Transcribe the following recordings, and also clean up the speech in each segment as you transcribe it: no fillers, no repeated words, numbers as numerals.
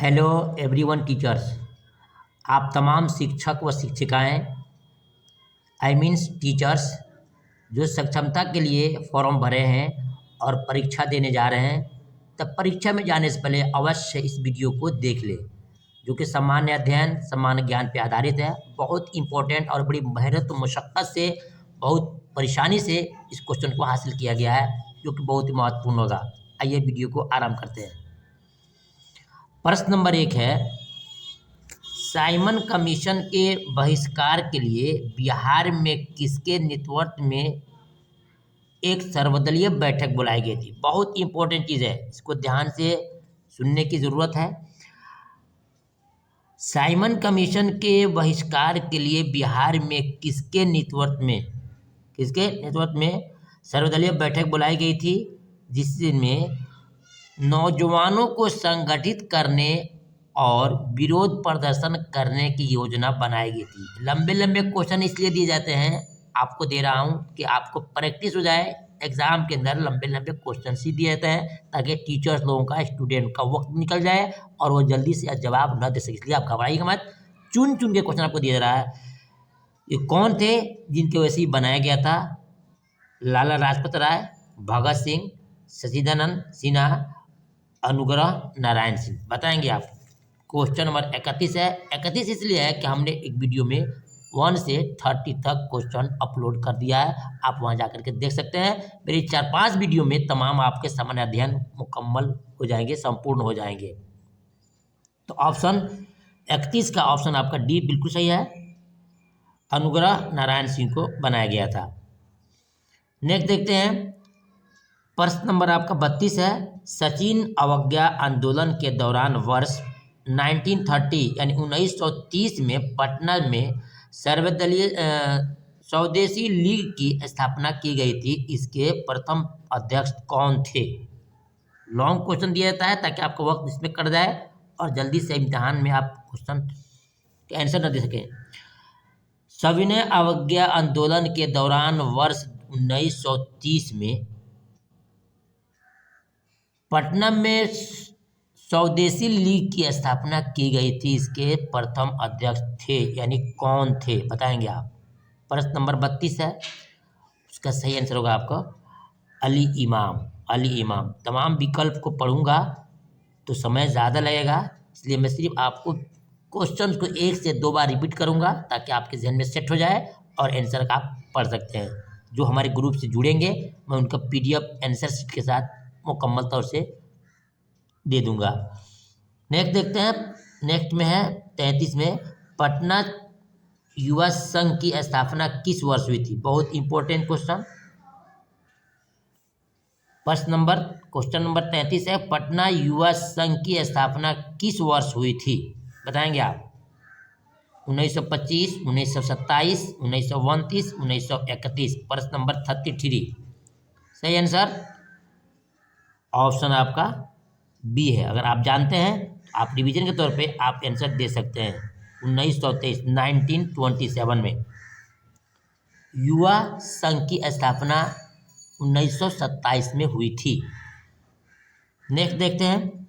Hello everyone teachers. आप तमाम शिक्षक व शिक्षिकाएं आई मीन्स टीचर्स जो सक्षमता के लिए फॉर्म भरे हैं और परीक्षा देने जा रहे हैं, तब परीक्षा में जाने से पहले अवश्य इस वीडियो को देख लें, जो कि सामान्य अध्ययन सामान्य ज्ञान पर आधारित है। बहुत इम्पोर्टेंट और बड़ी मेहनत व मशक्क़त से, बहुत परेशानी से इस क्वेश्चन को हासिल किया गया है, जो कि बहुत ही महत्वपूर्ण होगा। आइए वीडियो को आरंभ करते हैं। प्रश्न नंबर 1 है, साइमन कमीशन के बहिष्कार के लिए बिहार में किसके नेतृत्व में एक सर्वदलीय बैठक बुलाई गई थी। बहुत इंपॉर्टेंट चीज़ है, इसको ध्यान से सुनने की ज़रूरत है। साइमन कमीशन के बहिष्कार के लिए बिहार में किसके नेतृत्व में सर्वदलीय बैठक बुलाई गई थी, जिसमें नौजवानों को संगठित करने और विरोध प्रदर्शन करने की योजना बनाई गई थी। लंबे लंबे क्वेश्चन इसलिए दिए जाते हैं, आपको दे रहा हूं कि आपको प्रैक्टिस हो जाए। एग्जाम के अंदर लंबे लंबे क्वेश्चन ही दिए जाते हैं ताकि टीचर्स लोगों का, स्टूडेंट का वक्त निकल जाए और वो जल्दी से जवाब न दे सके। इसलिए आप घबराइएगा मत, चुन चुन के क्वेश्चन आपको दिया जा रहा है। ये कौन थे जिनकी वजह से बनाया गया था? लाला लाजपत राय, भगत सिंह, सचिदानंद सिन्हा, अनुग्रह नारायण सिंह। बताएंगे आप। क्वेश्चन नंबर 31 है। 31 इसलिए है कि हमने एक वीडियो में 1 से 30 तक क्वेश्चन अपलोड कर दिया है, आप वहां जाकर के देख सकते हैं। मेरी 4-5 वीडियो में तमाम आपके सामान्य अध्ययन मुकम्मल हो जाएंगे, संपूर्ण हो जाएंगे। तो ऑप्शन 31 का ऑप्शन आपका डी बिल्कुल सही है, अनुग्रह नारायण सिंह को बनाया गया था। नेक्स्ट देखते हैं। प्रश्न नंबर आपका 32 है। सचिन अवज्ञा आंदोलन के दौरान वर्ष 1930 यानी 1930 में पटना में सर्वदलीय स्वदेशी लीग की स्थापना की गई थी। इसके प्रथम अध्यक्ष कौन थे? लॉन्ग क्वेश्चन दिया जाता है ताकि आपका वक्त इसमें कट जाए और जल्दी से इम्तिहान में आप क्वेश्चन के आंसर न दे सकें। सविनय अवज्ञा आंदोलन के दौरान वर्ष 1930 में पटना में स्वदेशी लीग की स्थापना की गई थी। इसके प्रथम अध्यक्ष थे यानी कौन थे, बताएंगे आप। प्रश्न नंबर 32 है, उसका सही आंसर होगा आपका अली इमाम। अली इमाम। तमाम विकल्प को पढ़ूंगा तो समय ज़्यादा लगेगा, इसलिए मैं सिर्फ आपको क्वेश्चन को 1 से 2 बार रिपीट करूंगा ताकि आपके जहन में सेट हो जाए और आंसर का आप पढ़ सकते हैं। जो हमारे ग्रुप से जुड़ेंगे मैं उनका PDF आंसर शीट के साथ मुकम्मल तौर से दे दूंगा। नेक्स्ट देखते हैं। नेक्स्ट में है 33 में, पटना युवा संघ की स्थापना किस वर्ष हुई थी? बहुत इंपॉर्टेंट क्वेश्चन। क्वेश्चन नंबर 33 है, पटना युवा संघ की स्थापना किस वर्ष हुई थी? बताएंगे आप। 1925, 1927, 1929, 1931। प्रश्न नंबर 33। सही आंसर ऑप्शन आपका बी है। अगर आप जानते हैं आप रिवीजन के तौर पे आप आंसर दे सकते हैं। 1927 में युवा संघ की स्थापना 1927 में हुई थी। नेक्स्ट देखते हैं।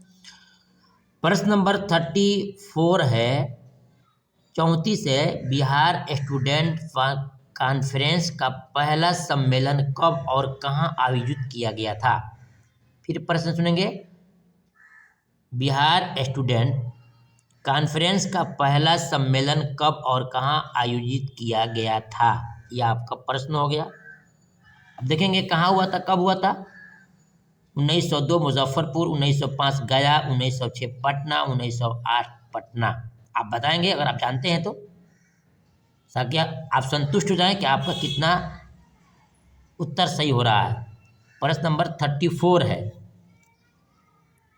प्रश्न नंबर 34 है, 34 है, बिहार स्टूडेंट कॉन्फ्रेंस का पहला सम्मेलन कब और कहां आयोजित किया गया था? फिर प्रश्न सुनेंगे। बिहार स्टूडेंट कॉन्फ्रेंस का पहला सम्मेलन कब और कहां आयोजित किया गया था? यह आपका प्रश्न हो गया। अब देखेंगे कहाँ हुआ था, कब हुआ था। 1902 मुजफ्फरपुर, 1905 गया, 1906 पटना, 1908 पटना। आप बताएंगे अगर आप जानते हैं तो, ताकि आप संतुष्ट हो जाएं कि आपका कितना उत्तर सही हो रहा है। प्रश्न नंबर 34 है।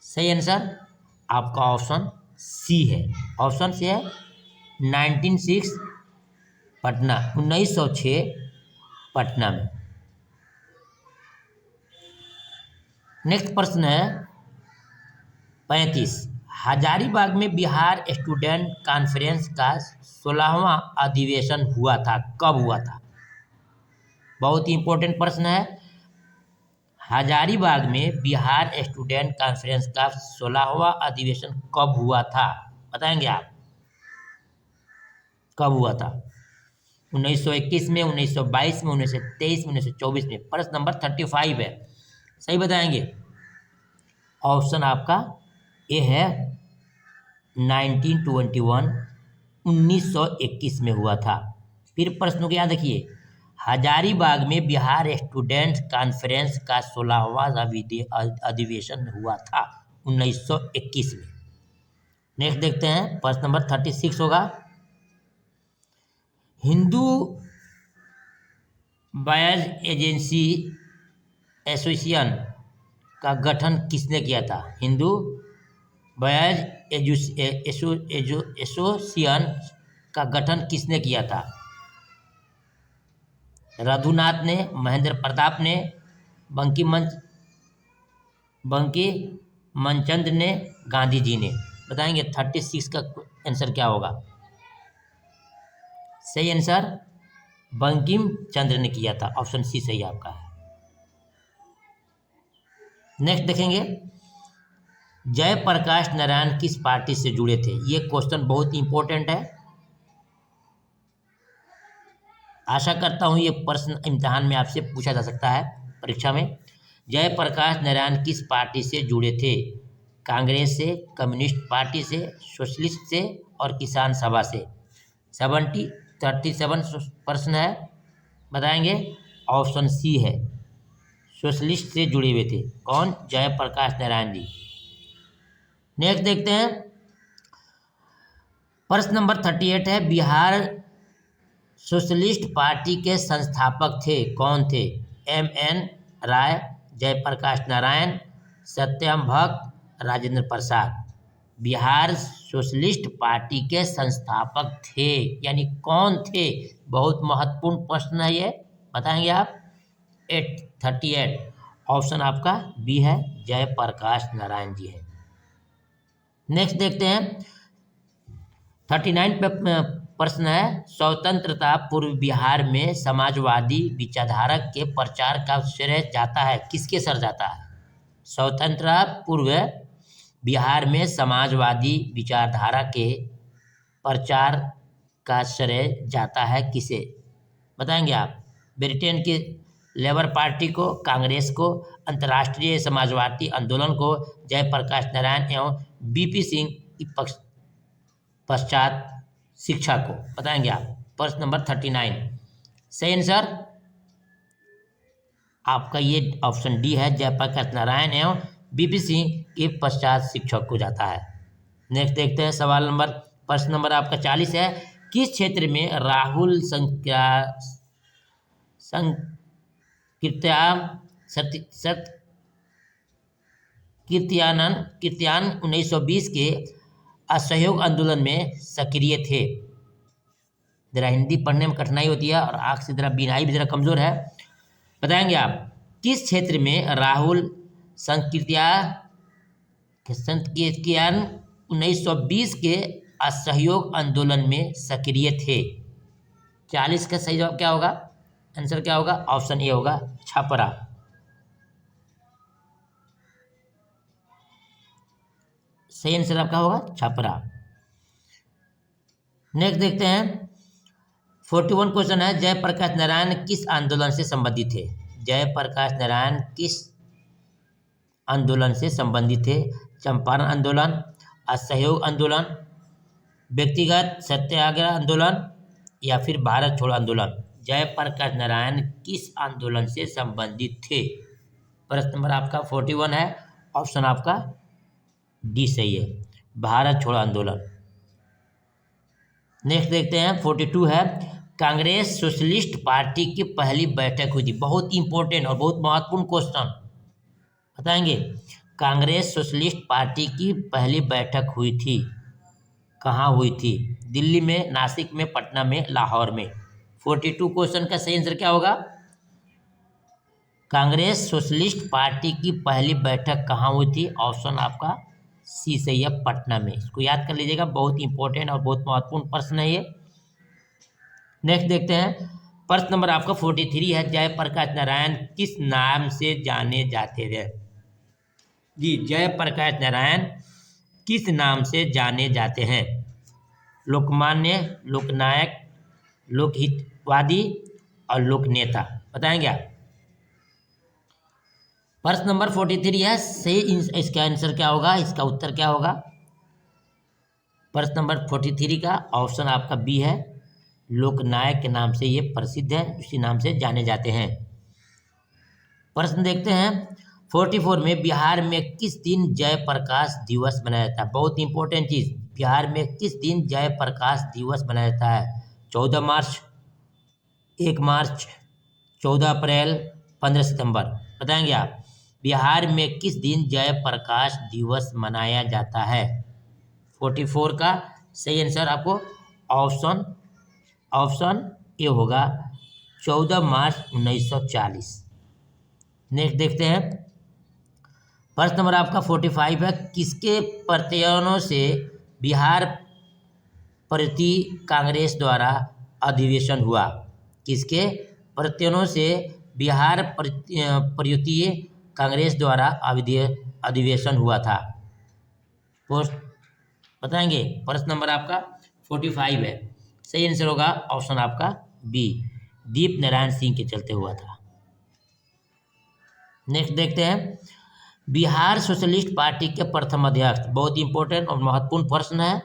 सही आंसर आपका ऑप्शन सी है। ऑप्शन सी है 1906 पटना, 1906 पटना में। नेक्स्ट प्रश्न है 35, हजारीबाग में बिहार स्टूडेंट कॉन्फ्रेंस का 16वां अधिवेशन हुआ था, कब हुआ था? बहुत ही इंपॉर्टेंट प्रश्न है। हजारीबाग में बिहार स्टूडेंट कॉन्फ्रेंस का 16वां अधिवेशन कब हुआ था? बताएंगे आप, कब हुआ था? 1921 में, 1922 में, 1923 में, 1924 में। प्रश्न नंबर 35 है, सही बताएंगे। ऑप्शन आपका ए है 1921, 1921 में हुआ था। फिर प्रश्नों को याद रखिए, हजारीबाग में बिहार स्टूडेंट्स कॉन्फ्रेंस का 16वां अधिवेशन हुआ था 1921 में। नेक्स्ट देखते हैं, प्रश्न नंबर 36 होगा, हिंदू बॉयज एजेंसी एसोसिएशन का गठन किसने किया था? हिंदू बॉयज एसोसिएशन का गठन किसने किया था? रघुनाथ ने, महेंद्र प्रताप ने, बंकी मनचंद ने, गांधी जी ने। बताएंगे 36 का आंसर क्या होगा? सही आंसर बंकिम चंद्र ने किया था, ऑप्शन सी सही आपका है। नेक्स्ट देखेंगे, जयप्रकाश नारायण किस पार्टी से जुड़े थे? ये क्वेश्चन बहुत इंपॉर्टेंट है, आशा करता हूं ये प्रश्न इम्तिहान में आपसे पूछा जा सकता है परीक्षा में। जयप्रकाश नारायण किस पार्टी से जुड़े थे? कांग्रेस से, कम्युनिस्ट पार्टी से, सोशलिस्ट से और किसान सभा से। 37 प्रश्न है, बताएंगे। ऑप्शन सी है, सोशलिस्ट से जुड़े हुए थे। कौन? जयप्रकाश नारायण जी। नेक्स्ट देखते हैं, प्रश्न नंबर 38 है, बिहार सोशलिस्ट पार्टी के संस्थापक थे, कौन थे? M.N. राय, जयप्रकाश नारायण, सत्यम भक्त, राजेंद्र प्रसाद। बिहार सोशलिस्ट पार्टी के संस्थापक थे, यानी कौन थे? बहुत महत्वपूर्ण प्रश्न है ये, बताएंगे आप। 38 ऑप्शन आपका बी है, जयप्रकाश नारायण जी है। नेक्स्ट देखते हैं, 39 पे प्रश्न है, स्वतंत्रता पूर्व बिहार में समाजवादी विचारधारा के प्रचार का श्रेय जाता है, किसके सर जाता है? स्वतंत्रता पूर्व बिहार में समाजवादी विचारधारा के प्रचार का श्रेय जाता है किसे? बताएंगे आप। ब्रिटेन की लेबर पार्टी को, कांग्रेस को, अंतर्राष्ट्रीय समाजवादी आंदोलन को, जयप्रकाश नारायण एवं बीपी सिंह की पश्चात शिक्षा को। बताएंगे आप। प्रश्न नंबर 39 सही आंसर आपका ये ऑप्शन डी है, जयप्रकाश नारायण एवं बीपी सिंह के पश्चात शिक्षक को जाता है। नेक्स्ट देखते हैं, सवाल नंबर प्रश्न नंबर आपका 40 है, किस क्षेत्र में राहुल कीर्त्यान 1920 के असहयोग आंदोलन में सक्रिय थे? जरा हिंदी पढ़ने में कठिनाई होती है और आँख से जरा बीनाई भी जरा कमजोर है। बताएंगे आप, किस क्षेत्र में राहुल कीर्त्यान 1920 के असहयोग आंदोलन में सक्रिय थे? 40 का सही जवाब क्या होगा? आंसर क्या होगा? ऑप्शन ए होगा, छपरा। सही आंसर आपका होगा छपरा। नेक्स्ट देखते हैं, 41 क्वेश्चन है, जयप्रकाश नारायण किस आंदोलन से संबंधित थे? जयप्रकाश नारायण किस आंदोलन से संबंधित थे? चंपारण आंदोलन, असहयोग आंदोलन, व्यक्तिगत सत्याग्रह आंदोलन या फिर भारत छोड़ो आंदोलन? जयप्रकाश नारायण किस आंदोलन से संबंधित थे? प्रश्न नंबर आपका 41 है, ऑप्शन आपका डी सही है, भारत छोड़ो आंदोलन। नेक्स्ट देखते हैं, 42 है, कांग्रेस सोशलिस्ट पार्टी की पहली बैठक हुई थी। बहुत इंपॉर्टेंट और बहुत महत्वपूर्ण क्वेश्चन, बताएंगे। कांग्रेस सोशलिस्ट पार्टी की पहली बैठक हुई थी, कहाँ हुई थी? दिल्ली में, नासिक में, पटना में, लाहौर में। 42 क्वेश्चन का सही आंसर क्या होगा? कांग्रेस सोशलिस्ट पार्टी की पहली बैठक कहाँ हुई थी? ऑप्शन आपका सी सही है, पटना में। इसको याद कर लीजिएगा, बहुत इंपॉर्टेंट और बहुत महत्वपूर्ण प्रश्न है ये। नेक्स्ट देखते हैं, प्रश्न नंबर आपका 43 है, जयप्रकाश नारायण किस नाम से जाने जाते थे? जी, जयप्रकाश नारायण किस नाम से जाने जाते हैं? लोकमान्य, लोकनायक, लोकहितवादी और लोकनेता। बताएंगे आप? प्रश्न नंबर 43 है, सही इसका आंसर क्या होगा, इसका उत्तर क्या होगा? प्रश्न नंबर 43 का ऑप्शन आपका बी है, लोकनायक के नाम से ये प्रसिद्ध है, उसी नाम से जाने जाते हैं। प्रश्न देखते हैं 44 में, बिहार में किस दिन जयप्रकाश दिवस मनाया जाता है? बहुत इंपॉर्टेंट चीज, बिहार में किस दिन जयप्रकाश दिवस मनाया जाता है? 14 मार्च, 1 मार्च, 14 अप्रैल, 15 सितंबर। बताएंगे आप? बिहार में किस दिन जयप्रकाश दिवस मनाया जाता है? 44 का सही आंसर आपको ऑप्शन ए होगा, 14 मार्च 1940। नेक्स्ट देखते हैं, प्रश्न नंबर आपका 45 है, किसके प्रत्ययनों से बिहार प्रति कांग्रेस द्वारा अधिवेशन हुआ? किसके प्रत्ययनों से बिहार प्रति कांग्रेस द्वारा अधिवेशन हुआ था? पोस्ट बताएंगे? प्रश्न नंबर आपका 45 है, सही आंसर होगा ऑप्शन आपका बी, दीप नारायण सिंह के चलते हुआ था। नेक्स्ट देखते हैं, बिहार सोशलिस्ट पार्टी के प्रथम अध्यक्ष, बहुत इंपॉर्टेंट और महत्वपूर्ण प्रश्न है,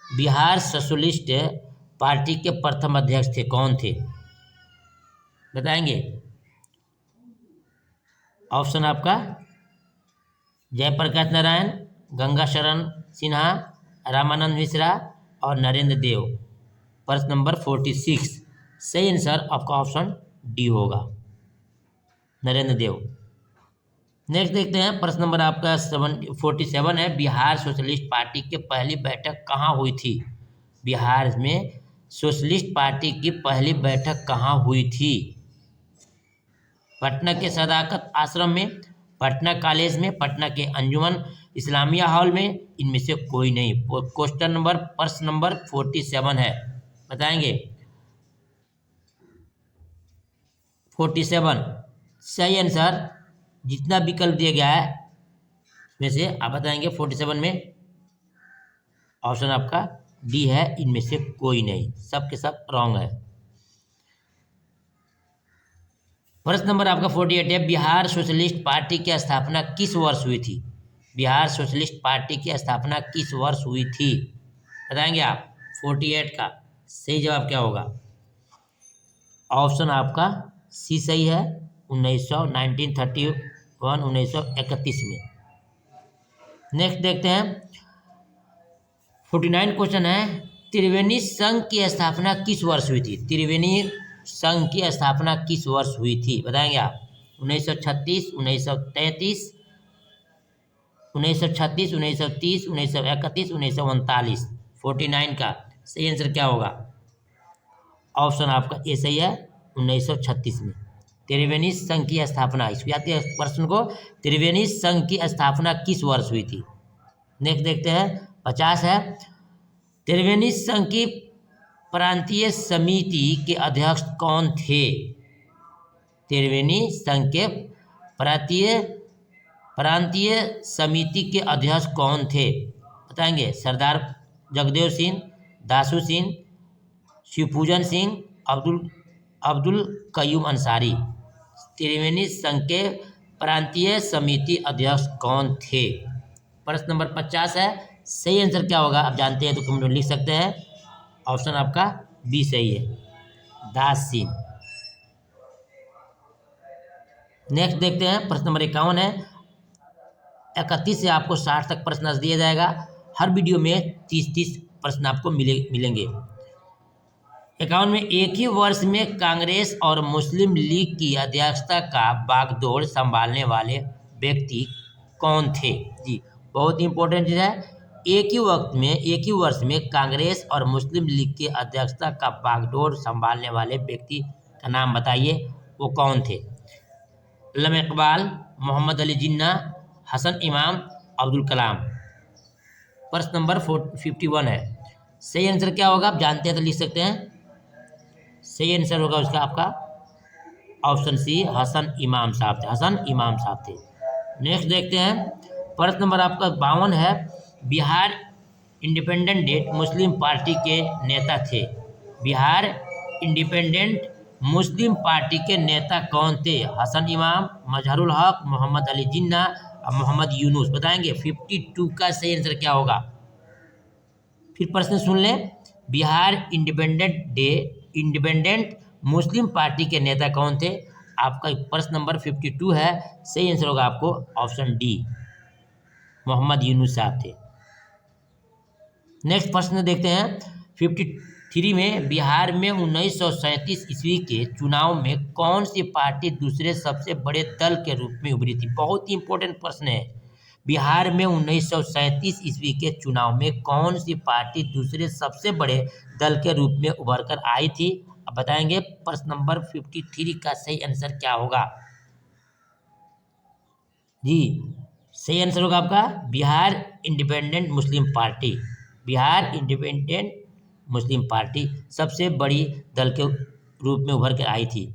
बिहार सोशलिस्ट पार्टी के प्रथम अध्यक्ष थे, कौन थे? बताएंगे? ऑप्शन आपका जयप्रकाश नारायण, गंगाशरण सिन्हा, रामानंद मिश्रा और नरेंद्र देव। प्रश्न नंबर 46, सही आंसर आपका ऑप्शन डी होगा, नरेंद्र देव। नेक्स्ट देखते हैं, प्रश्न नंबर आपका 47 है, बिहार सोशलिस्ट पार्टी की पहली बैठक कहाँ हुई थी? बिहार में सोशलिस्ट पार्टी की पहली बैठक कहाँ हुई थी? पटना के सदाकत आश्रम में, पटना कॉलेज में, पटना के अंजुमन इस्लामिया हॉल में, इनमें से कोई नहीं। क्वेश्चन नंबर प्रश्न नंबर 47 है, बताएंगे? 47 सही आंसर, जितना विकल्प दिया गया है उसमें से आप बताएंगे 47 में ऑप्शन आपका डी है, इनमें से कोई नहीं, सब के सब रॉन्ग है। प्रश्न नंबर आपका 48 है, बिहार सोशलिस्ट पार्टी की स्थापना किस वर्ष हुई थी? बिहार सोशलिस्ट पार्टी की स्थापना किस वर्ष हुई थी? बताएंगे आप? 48 का सही जवाब क्या होगा? ऑप्शन आपका सी सही है, 1931 1931 में। नेक्स्ट देखते हैं 49 क्वेश्चन है, त्रिवेणी संघ की स्थापना किस वर्ष हुई थी? त्रिवेणी संघ की स्थापना किस वर्ष हुई थी? बताएंगे आप? 1936, 1933, 1936, 1930, 1931, 1939। 49 का सही आंसर क्या होगा? ऑप्शन आपका ए सही है, 1936 में त्रिवेणी संघ की स्थापना, इस प्रश्न को, त्रिवेणी संघ की स्थापना किस वर्ष हुई थी? नेक्स्ट देखते हैं 50 है, त्रिवेणी संघ की प्रांतीय समिति के अध्यक्ष कौन थे? त्रिवेणी संघ के प्रांतीय समिति के अध्यक्ष कौन थे? बताएंगे? सरदार जगदेव सिंह, दासू सिंह, शिवपूजन सिंह, अब्दुल कयूम अंसारी। त्रिवेणी संघ के प्रांतीय समिति अध्यक्ष कौन थे? प्रश्न नंबर 50 है, सही आंसर क्या होगा आप जानते हैं तो कमेंट में लिख सकते हैं। ऑप्शन आपका बी सही है, दास सिंह। नेक्स्ट देखते हैं, प्रश्न नंबर 51 है, 31 से आपको 60 तक प्रश्न दिया जाएगा, हर वीडियो में 30-30 प्रश्न आपको मिलेंगे। 51 में, एक ही वर्ष में कांग्रेस और मुस्लिम लीग की अध्यक्षता का बागडोर संभालने वाले व्यक्ति कौन थे? जी, बहुत इंपॉर्टेंट चीज है, एक ही वर्ष में कांग्रेस और मुस्लिम लीग की अध्यक्षता का बागडोर संभालने वाले व्यक्ति का नाम बताइए, वो कौन थे? अल्लामा इकबाल, मोहम्मद अली जिन्ना, हसन इमाम, अब्दुल कलाम। प्रश्न नंबर 51 है, सही आंसर क्या होगा आप जानते हैं तो लिख सकते हैं। सही आंसर होगा उसका आपका ऑप्शन सी, हसन इमाम साहब थे, हसन इमाम साहब थे। नेक्स्ट देखते हैं, प्रश्न नंबर आपका 52 है, बिहार इंडिपेंडेंट डेट मुस्लिम पार्टी के नेता थे। बिहार इंडिपेंडेंट मुस्लिम पार्टी के नेता कौन थे? हसन इमाम, मजहरुल हक, मोहम्मद अली जिन्ना और मोहम्मद यूनुस। बताएंगे 52 का सही आंसर क्या होगा। फिर प्रश्न सुन लें, बिहार इंडिपेंडेंट मुस्लिम पार्टी के नेता कौन थे? आपका प्रश्न नंबर 52 है, सही आंसर होगा आपको ऑप्शन डी, मोहम्मद यूनुस साहब थे। नेक्स्ट प्रश्न देखते हैं, 53 में, बिहार में 1937 ईस्वी के चुनाव में कौन सी पार्टी दूसरे सबसे बड़े दल के रूप में उभरी थी? बहुत ही इंपॉर्टेंट प्रश्न है। बिहार में 1937 ईस्वी के चुनाव में कौन सी पार्टी दूसरे सबसे बड़े दल के रूप में उभर कर आई थी? अब बताएंगे प्रश्न नंबर 53 का सही आंसर क्या होगा। जी, सही आंसर होगा आपका बिहार इंडिपेंडेंट मुस्लिम पार्टी। बिहार इंडिपेंडेंट मुस्लिम पार्टी सबसे बड़ी दल के रूप में उभर कर आई थी।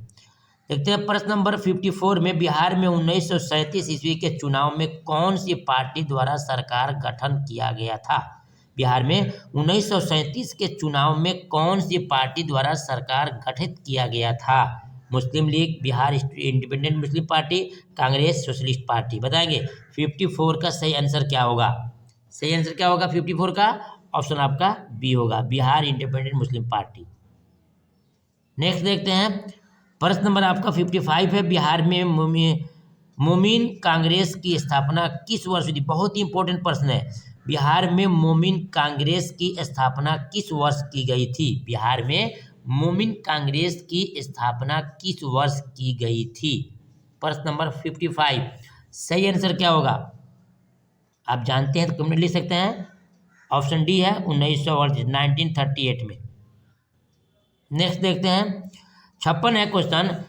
देखते हैं प्रश्न नंबर 54 में, बिहार में 1937 ईस्वी के चुनाव में कौन सी पार्टी द्वारा सरकार गठन किया गया था? बिहार में 1937 के चुनाव में कौन सी पार्टी द्वारा सरकार गठित किया गया था? मुस्लिम लीग, बिहार इंडिपेंडेंट मुस्लिम पार्टी, कांग्रेस, सोशलिस्ट पार्टी। बताएंगे 54 का सही आंसर क्या होगा। सही आंसर क्या होगा 54 का? ऑप्शन आपका बी होगा, बिहार इंडिपेंडेंट मुस्लिम पार्टी। नेक्स्ट देखते हैं, प्रश्न नंबर आपका 55 है, बिहार में मोमिन कांग्रेस की स्थापना किस वर्ष हुई थी? बहुत ही इंपॉर्टेंट प्रश्न है। बिहार में मोमिन कांग्रेस की स्थापना किस वर्ष की गई थी? बिहार में मोमिन कांग्रेस की स्थापना किस वर्ष की गई थी? प्रश्न नंबर 55, सही आंसर क्या होगा? आप जानते हैं तो कमेंट लिख सकते हैं। ऑप्शन डी है 1938 में। नेक्स्ट देखते हैं, 56 है क्वेश्चन,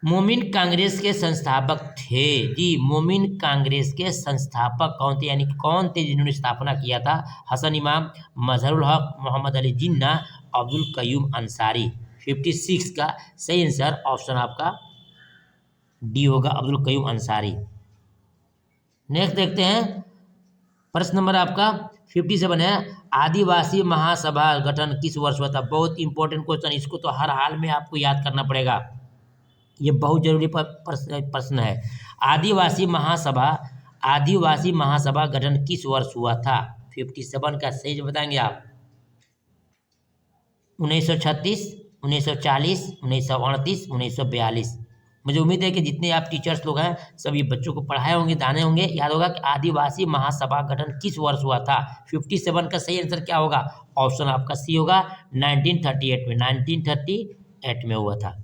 मोमिन कांग्रेस के संस्थापक थे। जी, मोमिन कांग्रेस के संस्थापक कौन थे, यानी कौन थे जिन्होंने स्थापना किया था? हसन इमाम, मजहरुल हक, मोहम्मद अली जिन्ना, अब्दुल कयूम अंसारी। 56 का सही आंसर ऑप्शन आपका डी होगा, अब्दुल कयूम अंसारी। नेक्स्ट देखते हैं, प्रश्न नंबर आपका 57 है, आदिवासी महासभा गठन किस वर्ष हुआ था? बहुत इंपॉर्टेंट क्वेश्चन, इसको तो हर हाल में आपको याद करना पड़ेगा, ये बहुत जरूरी प्रश्न है। आदिवासी महासभा गठन किस वर्ष हुआ था? 57 का सही बताएंगे आप। 1936, 1940, 1938, 1942। मुझे उम्मीद है कि जितने आप टीचर्स लोग हैं सभी बच्चों को पढ़ाए होंगे, जाने होंगे, याद होगा कि आदिवासी महासभा गठन किस वर्ष हुआ था। 57 का सही आंसर क्या होगा? ऑप्शन आपका सी होगा, 1938 में, 1938 में हुआ था।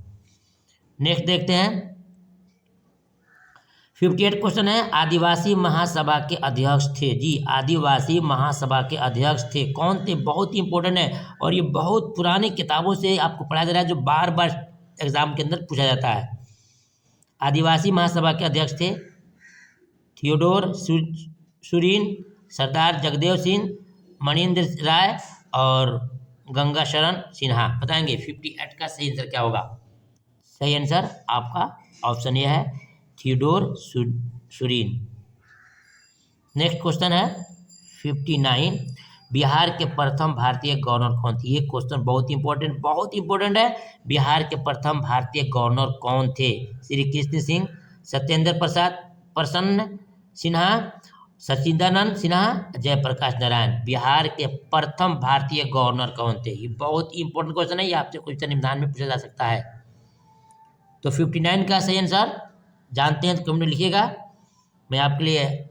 नेक्स्ट देखते हैं, 58 क्वेश्चन है, आदिवासी महासभा के अध्यक्ष थे। जी, आदिवासी महासभा के अध्यक्ष थे, कौन थे? बहुत ही इंपॉर्टेंट है और ये बहुत पुरानी किताबों से आपको पढ़ाया जा रहा है, जो बार बार एग्जाम के अंदर पूछा जाता है। आदिवासी महासभा के अध्यक्ष थे थियोडोर सुरीन, सरदार जगदेव सिंह, मणिंद्र राय और गंगा शरण सिन्हा। बताएंगे 58 का सही आंसर क्या होगा। सही आंसर आपका ऑप्शन ए है, थियोडोर सुरीन। नेक्स्ट क्वेश्चन है 59, बिहार के प्रथम भारतीय गवर्नर कौन थे? ये क्वेश्चन बहुत इंपॉर्टेंट है। बिहार के प्रथम भारतीय गवर्नर कौन थे? श्री कृष्ण सिंह, सत्येंद्र प्रसाद, प्रसन्न सिन्हा, सचिदानंद सिन्हा, जयप्रकाश नारायण। बिहार के प्रथम भारतीय गवर्नर कौन थे? ये बहुत इंपॉर्टेंट क्वेश्चन है, ये आपसे क्वेश्चन निदान में पूछा जा सकता है। तो 59 का सही आंसर जानते हैं तो कमेंट में लिखिएगा, मैं आपके लिए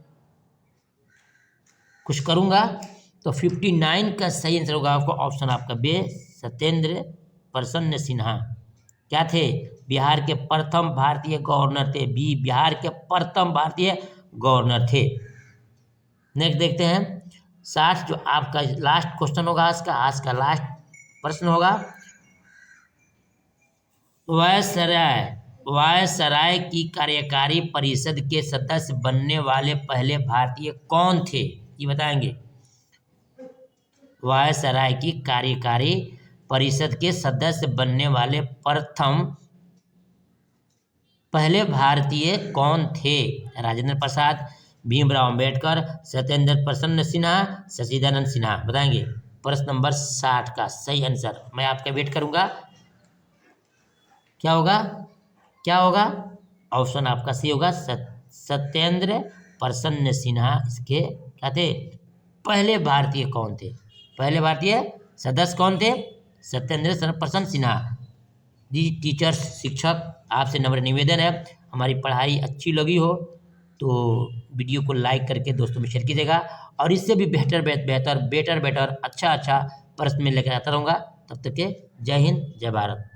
कुछ करूंगा। तो 59 का सही आंसर होगा आपको ऑप्शन आपका बे, सत्येंद्र प्रसन्न सिन्हा। क्या थे? बिहार के प्रथम भारतीय गवर्नर थे। बी, बिहार के प्रथम भारतीय गवर्नर थे। नेक्स्ट देखते हैं 60, जो आपका लास्ट क्वेश्चन होगा आज का लास्ट प्रश्न होगा, वायसराय की कार्यकारी परिषद के सदस्य बनने वाले पहले भारतीय कौन थे? ये बताएंगे। वायसराय की कार्यकारी परिषद के सदस्य बनने वाले पहले भारतीय कौन थे? राजेंद्र प्रसाद, भीमराव अंबेडकर, सत्येंद्र प्रसन्न सिन्हा, शशिधरन सिन्हा। बताएंगे। प्रश्न नंबर 60 का सही आंसर। मैं आपका वेट करूंगा। क्या होगा? क्या होगा? ऑप्शन आपका सही होगा, सत्येंद्र प्रसन्न सिन्हा इसके क्या थे? पहले भारतीय कौन थे? पहले भारतीय सदस्य कौन थे? सत्येंद्र प्रसन्न सिन्हा। जी टीचर्स, शिक्षक, आपसे नम्र निवेदन है, हमारी पढ़ाई अच्छी लगी हो तो वीडियो को लाइक करके दोस्तों में शेयर कीजिएगा, और इससे भी बेहतर अच्छा प्रश्न में लेकर आता रहूँगा। तब तक के जय हिंद, जय भारत।